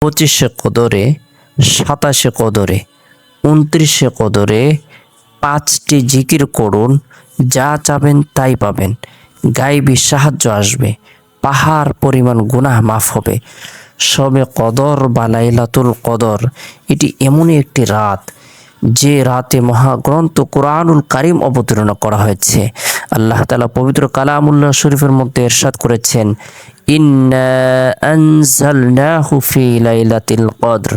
25শে কদরে, 27শে কদরে, 29শে কদরে 5টি জিকির করুন, যা চাবেন তাই পাবেন। গায়েবী সাহায্য আসবে, পাহাড় পরিমাণ গুনাহ মাফ হবে। শবে কদর বা লাইলাতুল কদর এটি এমনই একটি রাত যে রাতে মহাগ্রন্থ কুরআনুল কারীম অবতীর্ণ করা হয়েছে। আল্লাহ তাআলা পবিত্র কালামুল্লাহ শরীফের মধ্যে ইরশাদ করেছেন, ইন্না আনজালনাহু ফি লাইলাতিল কদর,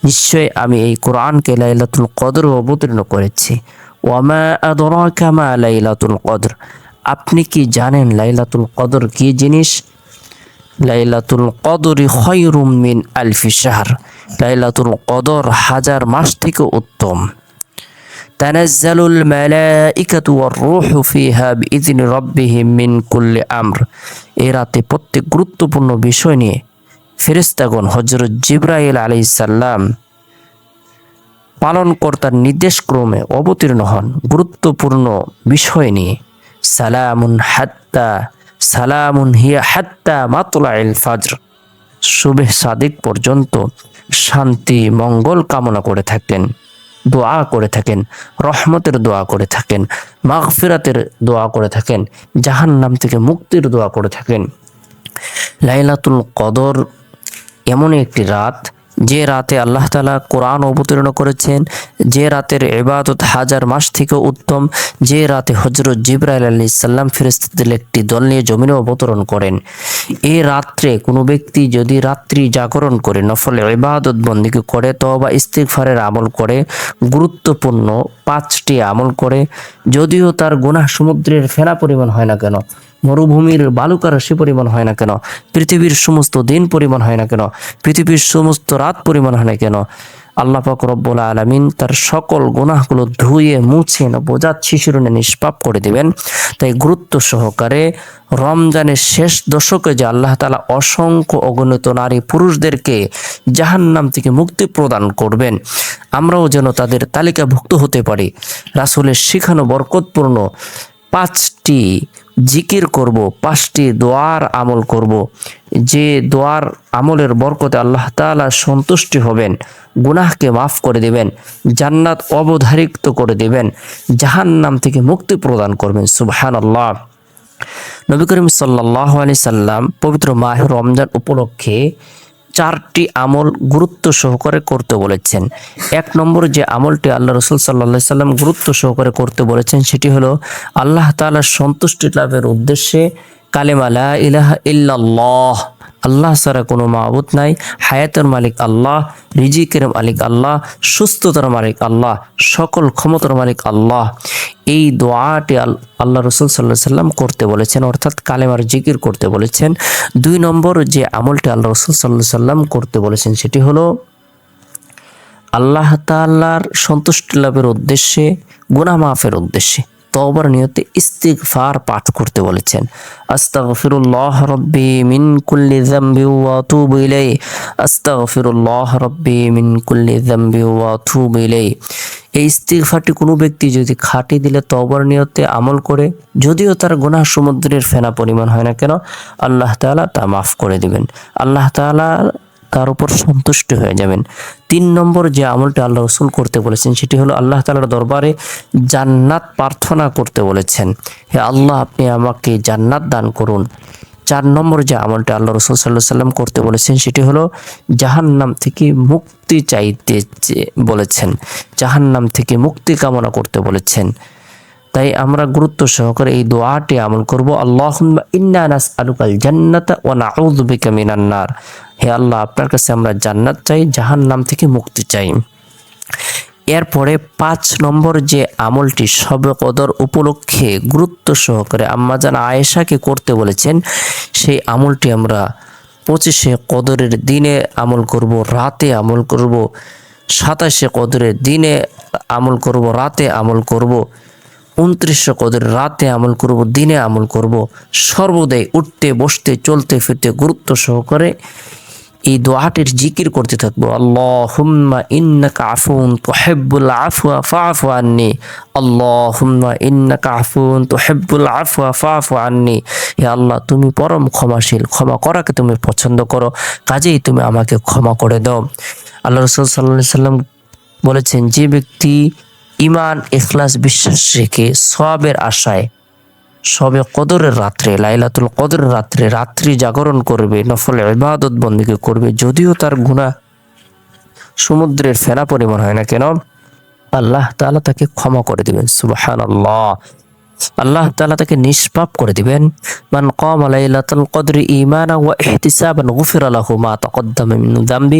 নিশ্চয় আমি এই কোরআনকে লাইলাতুল কদর অবতীর্ণ করেছি। ওয়ামা আদরাকা মা লাইলাতুল কদর, আপনি কি জানেন লাইলাতুল কদর কি জিনিস? লাইলাতুল কদরি খায়রুম মিন আলফি শাহর, লাইলাতুল কদর 1000 মাস থেকে উত্তম। তানাজ্জালুল মালাইকাতু ওয়ার রূহু ফিহা বিইذনি রাব্বিহিম মিন কুল্লি আমর, এই রাতে প্রত্যেক গুরুত্বপূর্ণ বিষয় নিয়ে ফেরেশতাগণ হযরত জিবরাইল আলাইহিস সালাম পালনকর্তার নির্দেশক্রমে অবতীর্ণ হন গুরুত্বপূর্ণ বিষয় নিয়ে। সালামুন হিয়া হাত্তা মাতলাইল ফাজর, সুবহ সাদিক পর্যন্ত শান্তি মঙ্গল কামনা করে থাকেন, দোয়া করে থাকেন, রহমতের দোয়া করে থাকেন, মাগফিরাতের দোয়া করে থাকেন, জাহান্নাম থেকে মুক্তির দোয়া করে থাকেন। লাইলাতুল কদর এমন একটি রাত যে রাতে আল্লাহ তাআলা কোরআন অবতীর্ণ করেছেন, যে রাতের ইবাদত 1000 মাস থেকে উত্তম, যে রাতে হযরত জিবরাইল আলাইহিস সালাম ফেরেশতাদের একটি দল নিয়ে জমিনে অবতরণ করেন। এই রাত্রে কোনো ব্যক্তি যদি রাত্রি জাগরণ করে নফল ইবাদত বন্দেগী করে, তওবা ইস্তিগফারের আমল করে, গুরুত্বপূর্ণ 5টি আমল করে, যদিও তার গুনাহ সমুদ্রের ফেনা পরিমাণ হয় না কেন, মরুভূমির বালুকা রাশি পরিমাণ হয় না কেন, পৃথিবীর সমস্ত দিন পরিমাণ হয় না কেন, পৃথিবীর সমস্ত রাত পরিমাণ হয় না কেন, আল্লাহ পাক রব্বুল আলামিন তার সকল গুনাহগুলো ধুয়ে মুছে বোঝাত শিশুরণে নিষ্পাপ করে দিবেন। তাই গুরুত্ব সহকারে রমজানের শেষ দশকে যে আল্লাহ তাআলা অসংখ্য অগণিত নারী পুরুষদেরকে জাহান্নাম থেকে মুক্তি প্রদান করবেন, আমরাও যেন তাদের তালিকাভুক্ত হতে পারি। রাসূলের শিখানো বরকতপূর্ণ 5টি জিকির করব, 5টি দোয়ার আমল করব, যে দোয়ার আমলের বরকতে আল্লাহ তাআলা সন্তুষ্টি হবেন, গুনাহকে মাফ করে দিবেন, জান্নাত অবধারিত করে দিবেন, জাহান্নাম থেকে মুক্তি প্রদান করবেন। সুবহানাল্লাহ। নবী করিম সাল্লাল্লাহু আলাইহি সাল্লাম পবিত্র মাহে রমজান উপলক্ষে 4টি আমল গুরুত্ব সহকারে করতে বলেছেন। 1 নম্বর যে আমলটি আল্লাহ রাসূল সাল্লাল্লাহু আলাইহি সাল্লাম গুরুত্ব সহকারে করতে বলেছেন সেটি হলো আল্লাহ তাআলার সন্তুষ্টি লাভের উদ্দেশ্যে কালেমা লা ইলাহা ইল্লাল্লাহ, আল্লাহ ছাড়া কোনো মাবুদ নাই, হায়াতের মালিক আল্লাহ, রিজিকের মালিক আল্লাহ, সুস্থতার মালিক আল্লাহ, সকল ক্ষমতার মালিক আল্লাহ। এই দোয়াটি আল্লাহ রাসূল সাল্লাল্লাহু আলাইহি সাল্লাম করতে বলেছেন, অর্থাৎ কালেমার জিকির করতে বলেছেন। 2 নম্বর যে আমলটি আল্লাহ রাসূল সাল্লাল্লাহু আলাইহি সাল্লাম করতে বলেছেন সেটি হলো আল্লাহ তাআলার সন্তুষ্টি লাভের উদ্দেশ্যে, গুনাহ মাফের উদ্দেশ্যে তওবার নিয়তে ইস্তিগফার পাঠ করতে বলেছেন। আস্তাগফিরুল্লাহ রাব্বি মিন কুল্লি যামবি ওয়া আতুবু ইলাইহি, আস্তাগফিরুল্লাহ রাব্বি মিন কুল্লি যামবি ওয়া আতুবু ইলাইহি। এই ইস্তিগফারটি কোনো ব্যক্তি যদি খাঁটি দিলে তওবার নিয়তে আমল করে, যদিও তার গুনাহ সমুদ্রের ফেনা পরিমাণ হয় না কেন, আল্লাহ তাআলা তা মাফ করে দিবেন, আল্লাহ তাআলা তার উপর সন্তুষ্ট হয়ে যাবেন। 3 নম্বর যে আমলটা আল্লাহ রাসূল করতে বলেছেন সেটি হলো আল্লাহ তাআলার দরবারে জান্নাত প্রার্থনা করতে বলেছেন, হে আল্লাহ আপনি আমাকে জান্নাত দান করুন। 4 নম্বর যে আমলটা আল্লাহ রাসূল সাল্লাল্লাহু আলাইহি সাল্লাম করতে বলেছেন সেটি হলো জাহান্নাম থেকে মুক্তি চাইতে বলেছেন, জাহান্নাম থেকে মুক্তি কামনা করতে বলেছেন। তাই আমরা গুরুত্ব সহকারে এই দোয়াটি আমল করব। আল্লাহুম্মা ইন্না নাসআলুকাল জান্নাতা ওয়া নাউযু বিকা মিনান নার, হে আল্লাহ আপনার কাছে আমরা জান্নাত চাই, জাহান্নাম থেকে মুক্তি চাই। এরপরে 5 নম্বর যে আমলটি শবে কদর উপলক্ষে গুরুত্ব সহকারে আম্মাজান আয়েশাকে করতে বলেছেন, সেই আমলটি আমরা 25শে কদরের দিনে আমল করব, রাতে আমল করব, 27শে কদরের দিনে আমল করব, রাতে আমল করব, 29শে কদরের রাতে আমল করব, দিনে আমল করব। সর্বদাই উঠতে বসতে চলতে ফিরতে গুরুত্ব সহকারে এই দোয়াটির জিকির করতে থাকবো। আল্লাহুম্মা ইন্নাকা আফুন তুহিব্বুল আফওয়া ফা'ফু আন্নি, আল্লাহুম্মা ইন্নাকা আফুন তুহিব্বুল আফওয়া ফা'ফু আন্নি। হে আল্লাহ, তুমি পরম ক্ষমাশীল, ক্ষমা করাকে তুমি পছন্দ করো, কাজেই তুমি আমাকে ক্ষমা করে দাও। আল্লাহ রাসূল সাল্লাল্লাহু আলাইহি সাল্লাম বলেছেন, যে ব্যক্তি ঈমান, ইখলাস, বিশ্বাস রেখে সওয়াবের আশায় শবে কদরের রাত্রে, লাইলাতুল কদরের রাত্রে রাত্রি জাগরণ করবে, নফল ইবাদত বন্দেগী করবে, যদিও তার গুনাহ সমুদ্রের ফেনা পরিমাণ হয় না কেন, আল্লাহ তাআলা তাকে ক্ষমা করে দিবেন। সুবহানাল্লাহ, আল্লাহ তাআলা তাকে নিষ্পাপ করে দিবেন। মান কামা লাইলাতুল কদরি ঈমানা ওয়া ইহতিসাবান গুফিরা লাহু মা তাকদ্দামা মিন যামবি।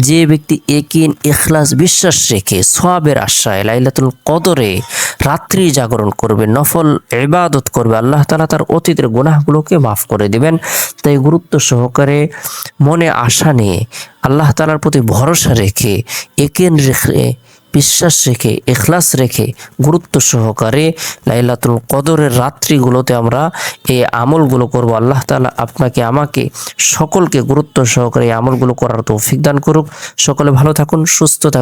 যে ব্যক্তি ইয়াকিন, ইখলাস, বিশ্বাস রেখে সওয়াবের আশায় লাইলাতুল কদরে রাত্রি জাগরণ করবে, নফল ইবাদত করবে, আল্লাহ তাআলা তার অতীতের গুনাহগুলোকে মাফ করে দিবেন। তাই গুরুত্ব সহকারে মনে আশা নিয়ে, আল্লাহ তাআলার প্রতি ভরসা রেখে, ইয়াকিন রেখে, বিশ্বাস রেখে, ইখলাস রেখে, গুরুত্ব সহকারে লাইলাতুল কদরের রাত্রিগুলোতে আমরা এই আমলগুলো করব। আল্লাহ তাআলা আপনাকে, আমাকে, সকলকে গুরুত্ব সহকারে এই আমলগুলো করার তৌফিক দান করুক। সকলে ভালো থাকুন, সুস্থ থাকুন।